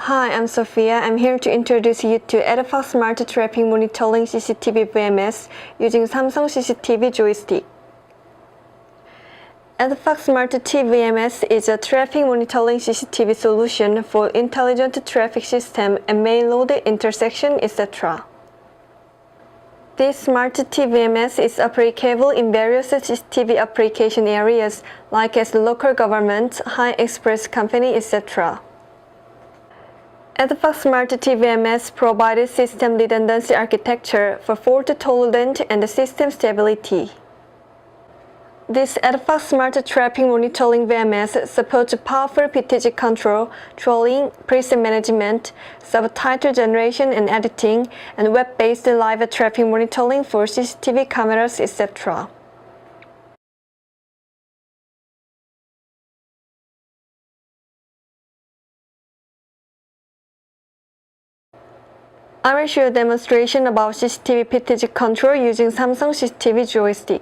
Hi, I'm Sophia. I'm here to introduce you to AddPac Smart Traffic Monitoring CCTV VMS using Samsung CCTV Joystick. AddPac Smart VMS is a traffic monitoring CCTV solution for intelligent traffic system and main road, intersection, etc. This Smart VMS is applicable in various CCTV application areas like as local government, high express company, etc. AddPac Smart VMS provides system redundancy architecture for fault tolerant and system stability. This AddPac Smart Traffic Monitoring VMS supports powerful PTG control, trolling, preset management, subtitle generation and editing, and web-based live traffic monitoring for CCTV cameras, etc. I will show a demonstration about CCTV PTG control using Samsung CCTV Joystick.